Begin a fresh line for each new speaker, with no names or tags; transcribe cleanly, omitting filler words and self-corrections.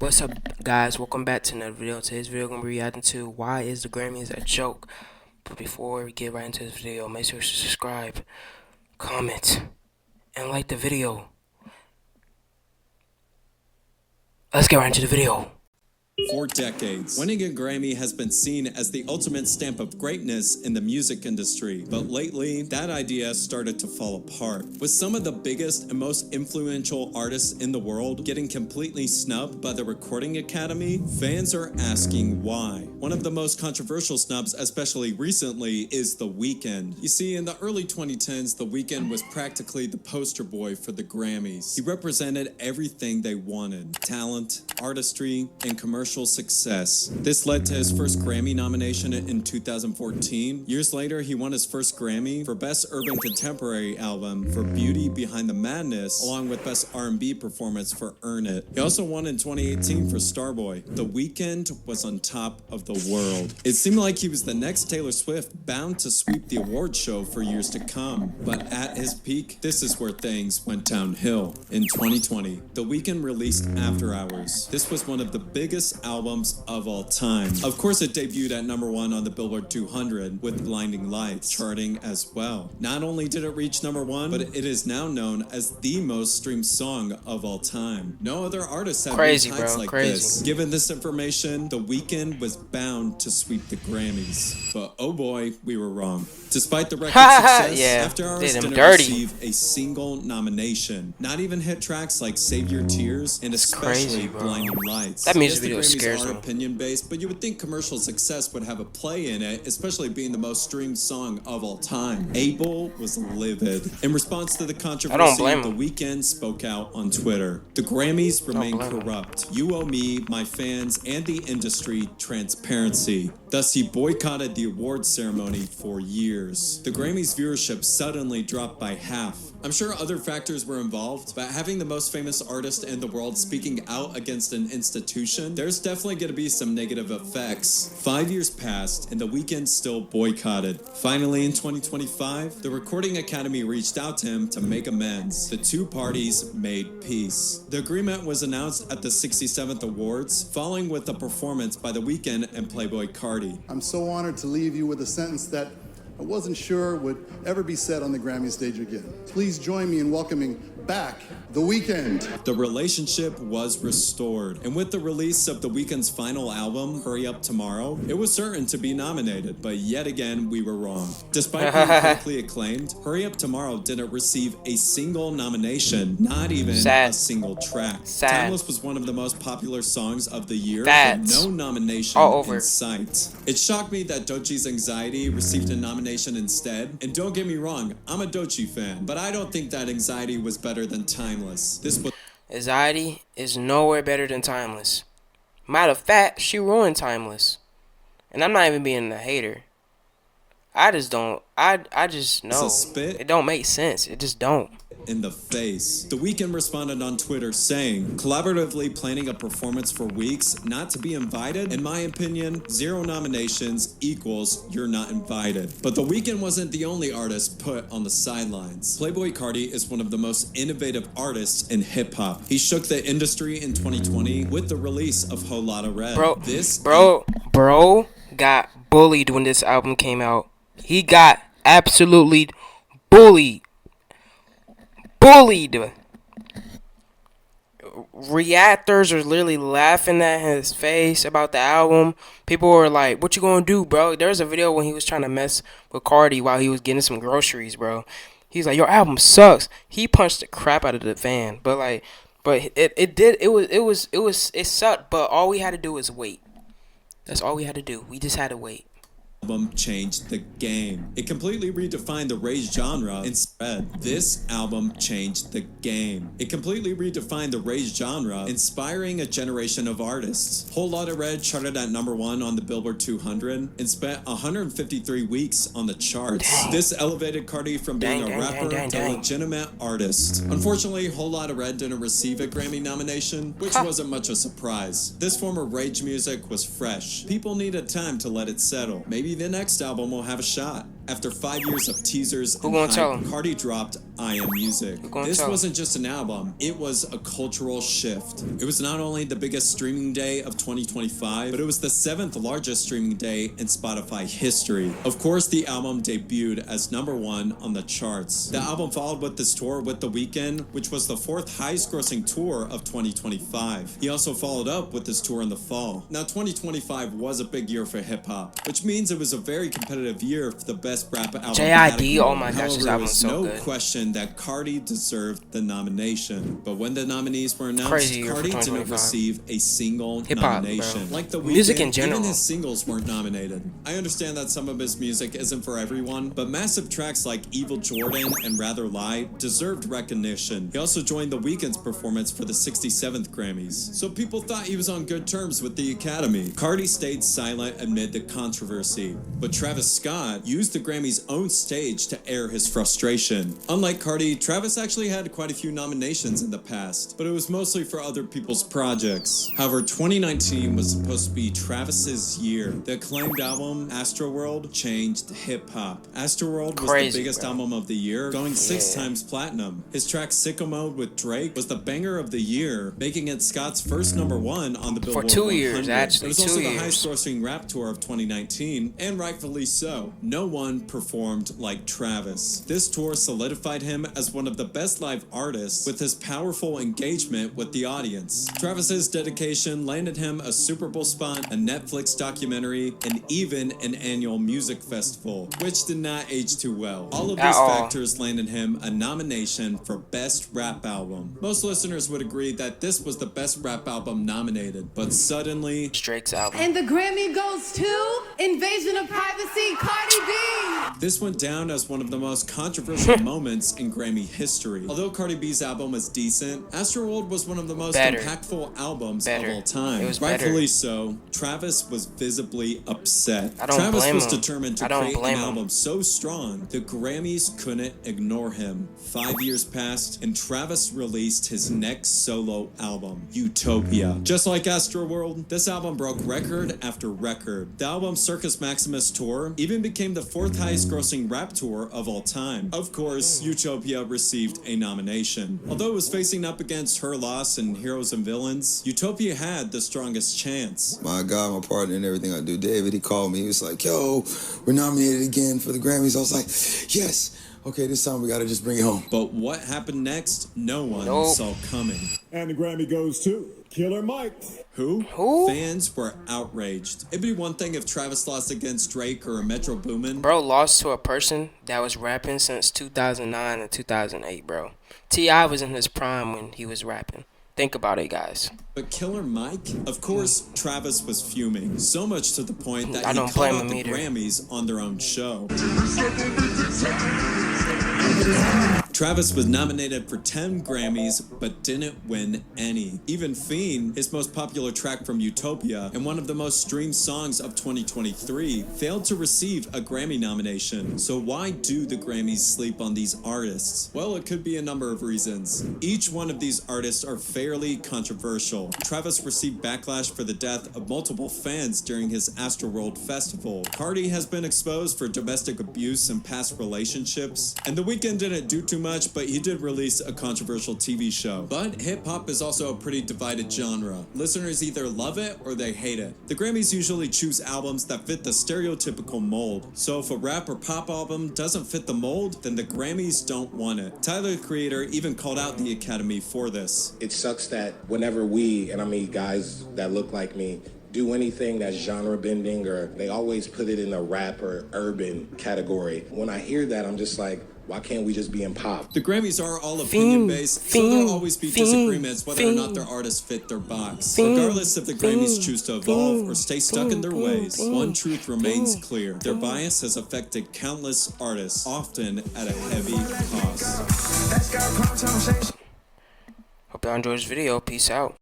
What's up, guys? Welcome back to another video. Today's video gonna be reacting to why is the Grammys a joke. But before we get right into this video, make sure to subscribe, comment, and like the video. Let's get right into the video.
For decades, winning a Grammy has been seen as the ultimate stamp of greatness in the music industry. But lately, that idea started to fall apart. With some of the biggest and most influential artists in the world getting completely snubbed by the Recording Academy, fans are asking why. One of the most controversial snubs, especially recently, is The Weeknd. You see, in the early 2010s, The Weeknd was practically the poster boy for the Grammys. He represented everything they wanted: talent, artistry, and commercial success. This led to his first Grammy nomination in 2014. Years later, he won his first Grammy for Best Urban Contemporary Album for Beauty Behind the Madness, along with Best R&B Performance for Earn It. He also won in 2018 for Starboy. The Weeknd was on top of the world. It seemed like he was the next Taylor Swift, bound to sweep the award show for years to come. But at his peak, this is where things went downhill. In 2020, The Weeknd released After Hours. This was one of the biggest albums of all time. Of course, it debuted at #1 on the Billboard 200 with Blinding Lights charting as well. Not only did it reach #1, but it is now known as the most streamed song of all time. No other artist had reached heights like this. Given this information, The Weeknd was bound to sweep the Grammys. But oh boy, we were wrong. Despite the record success, After Hours didn't receive a single nomination. Not even hit tracks like Save Your Tears and especially Blinding Lights.
That music video
Grammys
scares
are
me.
opinion-based, but you would think commercial success would have a play in it, especially being the most streamed song of all time. Abel was livid. In response to the controversy, The Weeknd spoke out on Twitter. The Grammys remain corrupt. You owe me, my fans, and the industry transparency. Thus, he boycotted the awards ceremony for years. The Grammys' viewership suddenly dropped by half. I'm sure other factors were involved, but having the most famous artist in the world speaking out against an institution, there's definitely going to be some negative effects. 5 years passed, and The Weeknd still boycotted. Finally, in 2025, the Recording Academy reached out to him to make amends. The two parties made peace. The agreement was announced at the 67th Awards, following with a performance by The Weeknd and Playboi Carti.
I'm so honored to leave you with a sentence that I wasn't sure would ever be said on the Grammy stage again. Please join me in welcoming back The Weeknd.
The relationship was restored, and with the release of The Weeknd's final album, Hurry Up Tomorrow, it was certain to be nominated, but yet again, we were wrong. Despite being critically acclaimed, Hurry Up Tomorrow didn't receive a single nomination, not even a single track. Timeless was one of the most popular songs of the year, but no nomination in sight. It shocked me that Doechie's Anxiety received a nomination instead, and don't get me wrong, I'm a Doechii fan, but I don't think that Anxiety was better than Timeless.
Anxiety is nowhere better than Timeless. Matter of fact, she ruined Timeless. And I'm not even being a hater. I just don't. I just know. It don't make sense. It just don't.
In the face. The Weeknd responded on Twitter saying, collaboratively planning a performance for weeks, not to be invited? In my opinion, 0 nominations equals you're not invited. But The Weeknd wasn't the only artist put on the sidelines. Playboi Carti is one of the most innovative artists in hip-hop. He shook the industry in 2020 with the release of Whole Lotta Red.
Bro got bullied when this album came out. He got absolutely bullied. Reactors are literally laughing at his face about the album. People were like, what you gonna do, bro? There's a video when he was trying to mess with Cardi while he was getting some groceries, bro. He's like, your album sucks. He punched the crap out of the fan. But it sucked, but all we had to do was wait. That's all we had to do. We just had to wait.
Album changed the game. It completely redefined the rage genre instead. This album changed the game. It completely redefined the rage genre, inspiring a generation of artists. Whole Lotta Red charted at #1 on the Billboard 200 and spent 153 weeks on the charts. This elevated Carti from being a rapper to a legitimate artist. Unfortunately, Whole Lotta Red didn't receive a Grammy nomination, which wasn't much a surprise. This form of rage music was fresh. People needed time to let it settle. Maybe the next album will have a shot. After 5 years of teasers
Who
and
gonna tell
hype,
him?
Cardi dropped I Am Music.
Who gonna
This
tell him?
wasn't just an album, it was a cultural shift. It was not only the biggest streaming day of 2025, but it was the 7th largest streaming day in Spotify history. Of course, the album debuted as #1 on the charts. The album followed with this tour with The Weeknd, which was the 4th highest grossing tour of 2025. He also followed up with this tour in the fall. Now, 2025 was a big year for hip-hop, which means it was a very competitive year for the best rap album
JID,
category.
oh my gosh, this
However,
album's so
no
good.
question that Cardi deserved the nomination. But when the nominees were announced,
Crazy year for
Cardi didn't
2025.
receive a single
Hip-hop,
nomination.
bro.
Like The Weeknd,
Music in general.
even his singles weren't nominated. I understand that some of his music isn't for everyone, but massive tracks like Evil Jordan and Rather Lie deserved recognition. He also joined The Weeknd's performance for the 67th Grammys, so people thought he was on good terms with the Academy. Cardi stayed silent amid the controversy, but Travis Scott used the Grammys' own stage to air his frustration. Unlike Cardi, Travis actually had quite a few nominations in the past, but it was mostly for other people's projects. However, 2019 was supposed to be Travis's year. The acclaimed album Astroworld changed hip-hop. Astroworld was
Crazy,
the biggest
bro.
album of the year, going 6
Yeah.
times platinum. His track Sicko Mode with Drake was the banger of the year, making it Scott's first #1 on the Billboard
2
100.
years, actually,
It was
2
also the
years.
highest grossing rap tour of 2019, and rightfully so. No one performed like Travis. This tour solidified him as one of the best live artists with his powerful engagement with the audience. Travis's dedication landed him a Super Bowl spot, a Netflix documentary, and even an annual music festival, which did not age too well. All of
At
these
all.
factors landed him a nomination for Best Rap Album. Most listeners would agree that this was the best rap album nominated, but suddenly,
Drake's album.
And the Grammy goes to Invasion of Privacy, Cardi B.
this went down as one of the most controversial moments in Grammy history. Although Cardi B's album was decent, Astroworld was one of the most
Better.
impactful albums
Better.
of all time.
It was better.
Rightfully so, Travis was visibly upset.
I don't
Travis
blame
was
him.
determined to
I don't
create an
blame him.
album so strong the Grammys couldn't ignore him. 5 years passed, and Travis released his next solo album, Utopia. Just like Astroworld, this album broke record after record. The album Circus Maximus Tour even became the 4th highest grossing rap tour of all time. Of course, Utopia received a nomination. Although it was facing up against Her Loss and Heroes and Villains, Utopia had the strongest chance.
My God, my partner and everything I do, David, he called me. He was like, yo, we're nominated again for the Grammys. I was like, yes. Okay, this time we got to just bring it home.
But what happened next, no one
Nope.
saw coming.
And the Grammy goes to Killer Mike.
Who?
Who?
Fans were outraged. It'd be one thing if Travis lost against Drake or Metro Boomin.
Bro lost to a person that was rapping since 2009 and 2008, bro. T.I. was in his prime when he was rapping. Think about it, guys.
But Killer Mike? Of course, Travis was fuming. So much to the point that
I
he
don't
called
blame
out
him
the
either.
Grammys on their own show. Travis was nominated for 10 Grammys, but didn't win any. Even Fiend, his most popular track from Utopia, and one of the most streamed songs of 2023, failed to receive a Grammy nomination. So why do the Grammys sleep on these artists? Well, it could be a number of reasons. Each one of these artists are fairly controversial. Travis received backlash for the death of multiple fans during his Astroworld festival. Cardi has been exposed for domestic abuse and past relationships. And The Weeknd didn't do too much, but he did release a controversial TV show. But hip-hop is also a pretty divided genre. Listeners either love it or they hate it. The Grammys usually choose albums that fit the stereotypical mold. So if a rap or pop album doesn't fit the mold, then the Grammys don't want it. Tyler, the Creator, even called out the Academy for this.
It sucks that whenever we, and I mean guys that look like me, do anything that's genre bending, or they always put it in a rap or urban category. When I hear that, I'm just like, why can't we just be in pop?
The Grammys are all opinion-based, so there'll always be disagreements whether or not their artists fit their box. Regardless if the Grammys choose to evolve or stay stuck in their ways, one truth remains clear. Their bias has affected countless artists, often at a heavy cost.
Hope y'all enjoyed this video. Peace out.